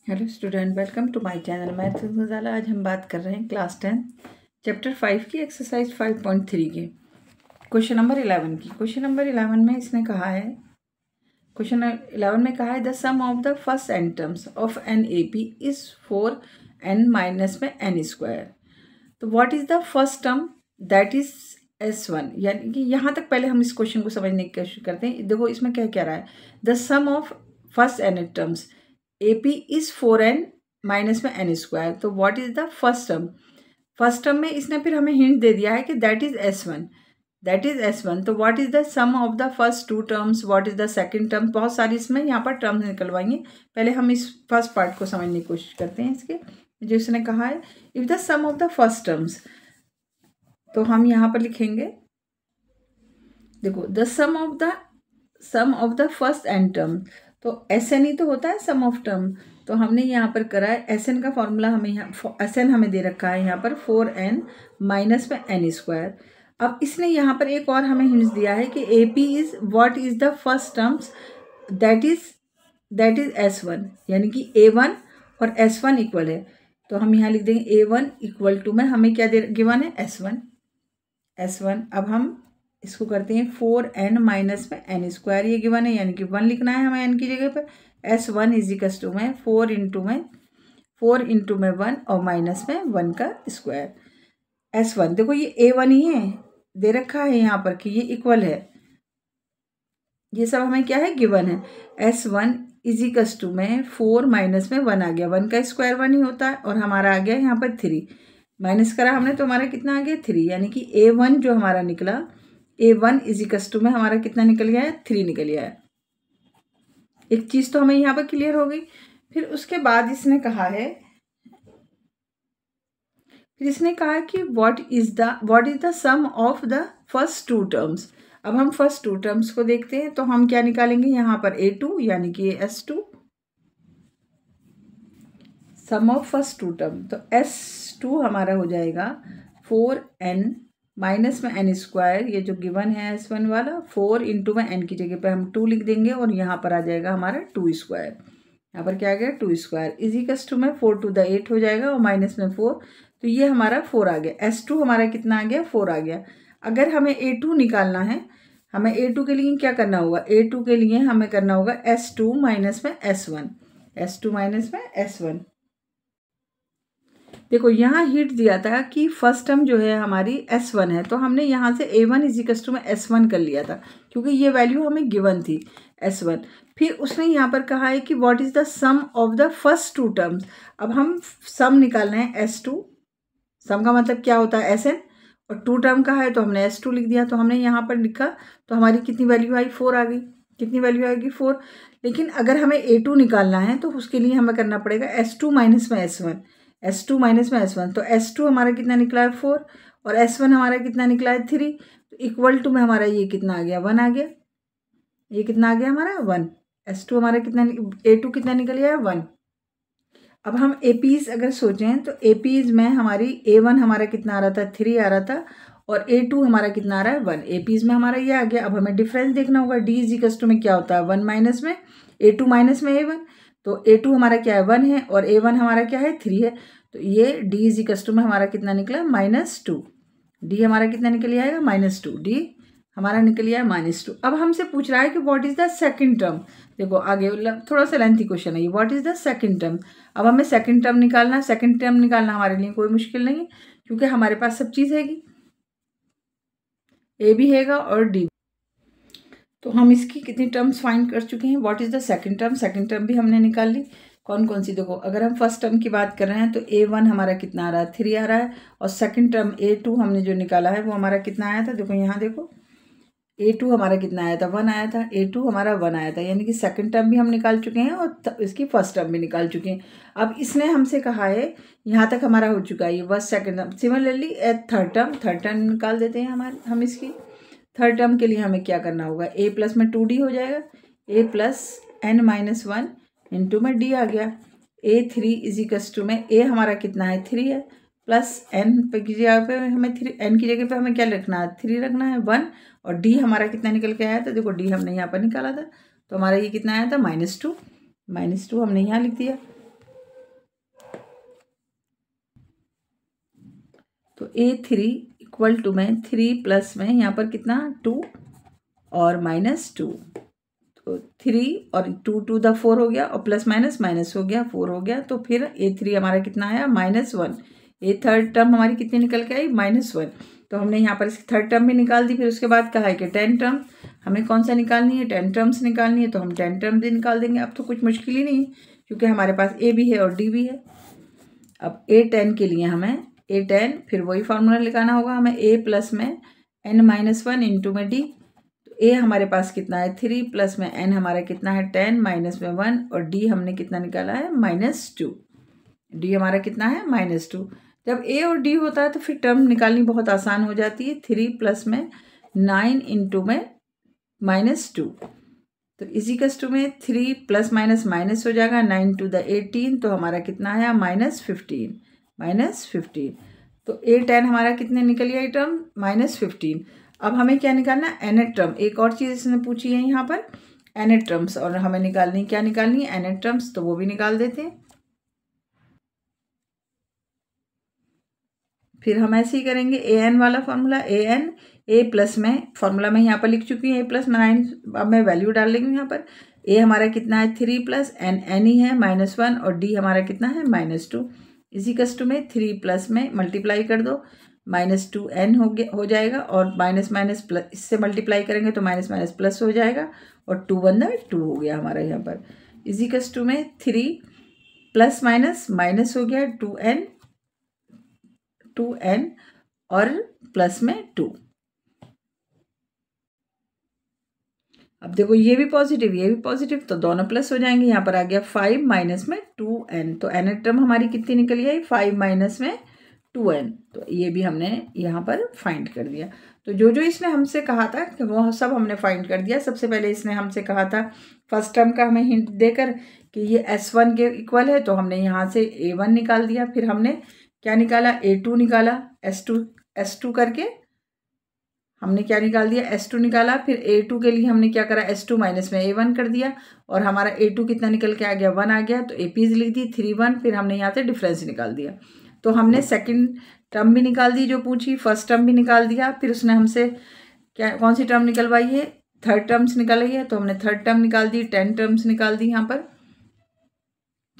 Hello student, welcome to my channel maths with Ghazala. आज हम बात कर रहे हैं क्लास 10 चैप्टर 5 की एक्सरसाइज 5.3 की क्वेश्चन नंबर 11 की। क्वेश्चन नंबर 11 में इसने कहा है, क्वेश्चन 11 में कहा है the sum of the first n terms of an A P is 4n minus में n स्क्वायर। तो what is the first term that is S1। यानी कि यहाँ तक पहले हम इस क्वेश्चन को समझने की कोशिश करते हैं। देखो इसमें क्या कह रहा है, the sum of first n terms AP is 4n minus में n स्क्वायर। तो what is the first term. First term में इसने फिर हमें हिंट दे दिया है कि दैट इज S1। तो what is the sum of the first two terms, what is the second term. बहुत सारी इसमें यहाँ पर टर्म्स निकलवाएंगे। पहले हम इस फर्स्ट पार्ट को समझने की कोशिश करते हैं इसके, जो इसने कहा है if the sum of the first terms. तो हम यहाँ पर लिखेंगे, देखो the sum of the first n term. तो SN ही तो होता है सम ऑफ टर्म। तो हमने यहाँ पर करा है SN का फॉर्मूला, हमें यहाँ SN हमें दे रखा है यहाँ पर 4n माइनस में n स्क्वायर। अब इसने यहाँ पर एक और हमें हिंट्स दिया है कि AP is what is the first terms that is S1। यानी कि A1 और S1 इक्वल है। तो हम यहाँ लिख देंगे A1 इक्वल टू में हमें क्या दे गिवन है S1। अब हम इसको करते हैं 4n माइनस में n स्क्वायर, ये गिवन है यानी कि 1 लिखना है हमें n की जगह पर। S1 इजिकल्स टू में 4 इंटू में 1 और माइनस में 1 का स्क्वायर। S1 देखो ये A1 ही है, दे रखा है यहाँ पर कि ये इक्वल है। ये सब हमें क्या है, गिवन है। S1 इजिकल्स टू में 4 माइनस में 1 आ गया, 1 का स्क्वायर 1 ही होता है, और हमारा आ गया यहाँ पर 3 माइनस करा हमने, तो हमारा कितना आ गया 3। यानी कि A1 जो हमारा निकला, A1 इजिकल्स टू में हमारा कितना निकल गया है, 3 निकल गया है। एक चीज तो हमें यहाँ पर क्लियर हो गई। फिर उसके बाद इसने कहा कि what is the sum of the first two terms. अब हम फर्स्ट टू टर्म्स को देखते हैं। तो हम क्या निकालेंगे यहाँ पर A2 यानी कि S2 sum of first two term. तो S2 हमारा हो जाएगा 4n माइनस में n स्क्वायर, ये जो गिवन है S1 वाला, 4 इंटू में n की जगह पे हम 2 लिख देंगे, और यहाँ पर आ जाएगा हमारा 2 स्क्वायर। यहाँ पर क्या आ गया 2 स्क्वायर इजिकल्स टू में 4 टू द 8 हो जाएगा, और माइनस में 4, तो ये हमारा 4 आ गया। S2 हमारा कितना आ गया, 4 आ गया। अगर हमें A2 निकालना है, हमें A2 के लिए क्या करना होगा, A2 के लिए हमें करना होगा S2 माइनस में S1। देखो यहाँ हिंट दिया था कि फर्स्ट टर्म जो है हमारी S1 है, तो हमने यहाँ से A1 इजिकल्स टू में S1 कर लिया था, क्योंकि ये वैल्यू हमें गिवन थी S1। फिर उसने यहाँ पर कहा है कि what is the sum of the first two terms. अब हम सम निकालना है S2, सम का मतलब क्या होता है SN, और टू टर्म का है तो हमने S2 लिख दिया। तो हमने यहाँ पर लिखा, तो हमारी कितनी वैल्यू आई, 4 आ गई। कितनी वैल्यू आएगी, 4। लेकिन अगर हमें A2 निकालना है तो उसके लिए हमें करना पड़ेगा S2 माइनस में S1। तो S2 हमारा कितना निकला है 4, और S1 हमारा कितना निकला है 3। तो इक्वल टू में हमारा ये कितना आ गया, 1 आ गया। ये कितना आ गया हमारा 1। S2 हमारा कितना, A2 कितना निकल गया है 1। अब हम APs अगर सोचें तो APs में हमारी A1 हमारा कितना आ रहा था, 3 आ रहा था, और A2 हमारा कितना आ रहा है 1। APs में हमारा ये आ गया। अब हमें डिफरेंस देखना होगा, D इजिकल्स टू में क्या होता है 1 माइनस में A2 माइनस में A1। तो A2 हमारा क्या है 1 है, और A1 हमारा क्या है 3 है। तो ये D इजिकल्स टू में हमारा कितना निकला -2। D हमारा कितना निकल आएगा -2। D हमारा निकल आया -2। अब हमसे पूछ रहा है कि what is the second term. देखो आगे थोड़ा सा लेंथी क्वेश्चन है ये, what is the second term. अब हमें सेकंड टर्म निकालना है। सेकंड टर्म निकालना हमारे लिए कोई मुश्किल नहीं है, क्योंकि हमारे पास सब चीज़ हैगी, A भी हैगा और D। तो हम इसकी कितनी टर्म्स फाइंड कर चुके हैं। What is the second term भी हमने निकाल ली। कौन कौन सी, देखो अगर हम फर्स्ट टर्म की बात कर रहे हैं तो A1 हमारा कितना आ रहा है, 3 आ रहा है, और सेकंड टर्म A2 हमने जो निकाला है वो हमारा कितना आया था, देखो यहाँ देखो A2 हमारा कितना आया था, 1 आया था। A2 हमारा 1 आया था, यानी कि सेकंड टर्म भी हम निकाल चुके हैं और इसकी फर्स्ट टर्म भी निकाल चुके हैं। अब इसने हमसे कहा है, यहाँ तक हमारा हो चुका है ये first second term. Similarly third term निकाल देते हैं हम इसकी। थर्ड टर्म के लिए हमें क्या करना होगा, A प्लस में 2D हो जाएगा, A plus n minus 1 into में D आ गया। A3 इजिकल्स टू में A हमारा कितना है 3 है, प्लस n की जगह पे हमें n की जगह पे हमें क्या रखना है, 3 रखना है 1, और D हमारा कितना निकल के आया था, देखो D हमने यहाँ पर निकाला था, तो हमारा ये कितना आया था -2 हमने यहाँ लिख दिया। तो A3 इक्वल टू में 3 प्लस में यहाँ पर कितना 2 और -2, तो 3 और 2 टू द 4 हो गया और प्लस माइनस माइनस हो गया 4 हो गया। तो फिर A3 हमारा कितना आया -1। ये थर्ड टर्म हमारी कितनी निकल के आई -1। तो हमने यहाँ पर इसकी थर्ड टर्म भी निकाल दी। फिर उसके बाद कहा है कि 10 टर्म हमें कौन सा निकालनी है, 10 टर्म्स निकालनी है। तो हम 10 टर्म भी निकाल देंगे। अब तो कुछ मुश्किल ही नहीं है क्योंकि हमारे पास A भी है और D भी है। अब A10 के लिए हमें A10 फिर वही फार्मूला लगाना होगा हमें, A प्लस में n-1 इंटू में D। तो A हमारे पास कितना है 3 प्लस में n हमारा कितना है 10 माइनस में 1 और D हमने कितना निकाला है -2। D हमारा कितना है -2। जब A और D होता है तो फिर टर्म निकालनी बहुत आसान हो जाती है। 3 प्लस में 9 इंटू में -2, तो इजिकल्स टू में 3 प्लस माइनस माइनस हो जाएगा 9 टू द 18, तो हमारा कितना है -15। तो A10 हमारा कितने निकल गया टर्म -15। अब हमें क्या निकालना है nth टर्म। एक और चीज़ इसने पूछी है यहाँ पर nth टर्म्स, और हमें निकालनी क्या निकालनी है nth टर्म्स, तो वो भी निकाल देते हैं। फिर हम ऐसे ही करेंगे an वाला फार्मूला, an A प्लस में फार्मूला में यहाँ पर लिख चुकी है A प्लस में 9। अब मैं वैल्यू डाल लेंगे यहाँ पर। A हमारा कितना है 3 प्लस n ही है -1 और D हमारा कितना है -2। इजिकल्स टू में 3 प्लस में मल्टीप्लाई कर दो -2n हो जाएगा और माइनस माइनस प्लस, इससे मल्टीप्लाई करेंगे तो माइनस माइनस प्लस हो जाएगा और 2 × 2 हो गया हमारा यहाँ पर। इजिकल्स टू में 3 प्लस माइनस माइनस हो गया 2n और प्लस में 2। अब देखो ये भी पॉजिटिव ये भी पॉजिटिव, तो दोनों प्लस हो जाएंगे। यहाँ पर आ गया 5 माइनस में 2n, तो n टर्म हमारी कितनी निकली है 5 माइनस में 2n। तो ये भी हमने यहाँ पर फाइंड कर दिया। तो जो जो इसने हमसे कहा था कि वो सब हमने फाइंड कर दिया। सबसे पहले इसने हमसे कहा था फर्स्ट टर्म का हमें हिंट देकर कि ये S1 के इक्वल है, तो हमने यहाँ से A1 निकाल दिया। फिर हमने क्या निकाला A2 निकाला, S2 करके हमने क्या निकाल दिया S2 निकाला। फिर A2 के लिए हमने क्या करा S2 माइनस में A1 कर दिया और हमारा A2 कितना निकल के आ गया 1 आ गया, तो APs लिख दी 3 1। फिर हमने यहाँ से डिफरेंस निकाल दिया। तो हमने सेकंड टर्म भी निकाल दी जो पूछी, फर्स्ट टर्म भी निकाल दिया। फिर उसने हमसे क्या कौन सी टर्म निकलवाई है, थर्ड टर्म्स निकाली है, तो हमने थर्ड टर्म निकाल दी, 10 टर्म्स निकाल दी यहाँ पर,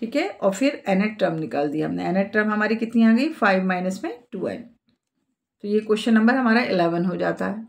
ठीक है। और फिर nth टर्म निकाल दी हमने। nth टर्म हमारी कितनी आ गई 5 माइनस में 2n। तो ये क्वेश्चन नंबर हमारा 11 हो जाता है।